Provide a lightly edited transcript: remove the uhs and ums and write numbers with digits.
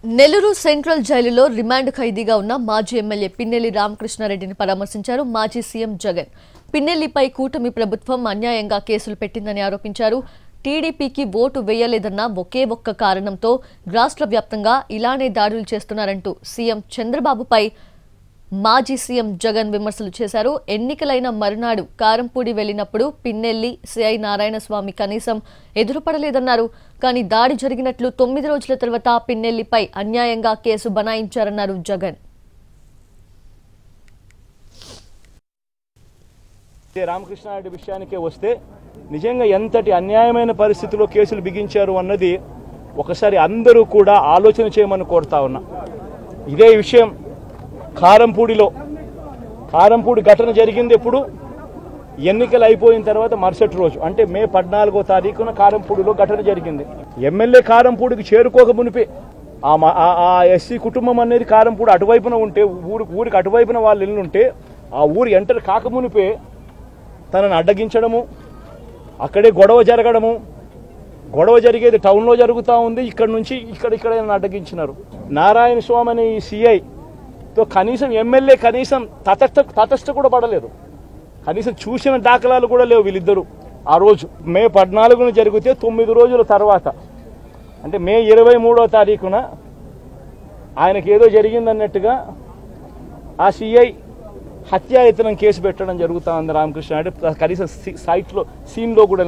Nellore central జైలులో remand ఖైదీగా ఉన్న మాజీ ఎమ్మెల్యే పిన్నెల్లి రామకృష్ణారెడ్డిని పరామర్శించారు మాజీ సీఎం జగన్. పిన్నెల్లిపై కూటమి ప్రభుత్వం అన్యాయంగా కేసులు పెట్టిందని ఆరోపించారు. టీడీపీకి ఓటు వేయలేదన్న ఒకే ఒక్క కారణంతో రాష్ట్ర వ్యాప్తంగా ఇలానే దాడులు చేస్తున్నారంటూ సీఎం చంద్రబాబుపై మాజీ సీఎం జగన్ విమర్శలు చేశారు. ఎన్నికలైన మరునాడు కారంపూడి వెళ్లినప్పుడు పిన్నెల్లి సిఐ నారాయణస్వామి కనీసం ఎదురుపడలేదన్నారు. కానీ దాడి జరిగినట్లు 9 రోజుల తర్వాత పిన్నెల్లిపై అన్యాయంగా కేసు బనాయించారన్నారు జగన్. రామకృష్ణారెడ్డి విషయానికే వస్తే నిజంగా ఎంతటి అన్యాయమైన పరిస్థితిలో కేసులు బిగించారు అన్నది ఒకసారి అందరూ కూడా ఆలోచన చేయమని కోరుతా ఉన్నా. ఇదే విషయం కారంపూడి ఘటన జరిగింది ఎప్పుడు? ఎన్నికలు అయిపోయిన తర్వాత మరుసటి రోజు, అంటే మే 14వ తారీఖున కారంపూడిలో ఘటన జరిగింది. ఎమ్మెల్యే కారంపూడికి చేరుకోక మునిపే ఆ ఎస్సీ కుటుంబం అనేది కారంపూడి అటువైపున ఉంటే, ఊరికి అటువైపున వాళ్ళు ఇల్లుంటే ఆ ఊరు ఎంటర్ కాకమునిపే తనను అడ్డగించడము, అక్కడే గొడవ జరగడము. గొడవ జరిగేది టౌన్లో జరుగుతూ ఉంది, ఇక్కడ నుంచి ఇక్కడ అడ్డగించినారు. నారాయణ స్వామి అనే ఈ సిఐతో కనీసం ఎమ్మెల్యే కనీసం తటస్థ కూడా పడలేదు. కనీసం చూసిన దాఖలాలు కూడా లేవు వీళ్ళిద్దరూ. ఆ రోజు మే 14న జరిగితే 9 రోజుల తర్వాత, అంటే మే 23వ తారీఖున ఆయనకి ఏదో జరిగిందన్నట్టుగా ఆ సిఐ హత్యాయత్నం కేసు పెట్టడం జరుగుతూ ఉంది రామకృష్ణారెడ్డి. కనీసం సీన్లో కూడా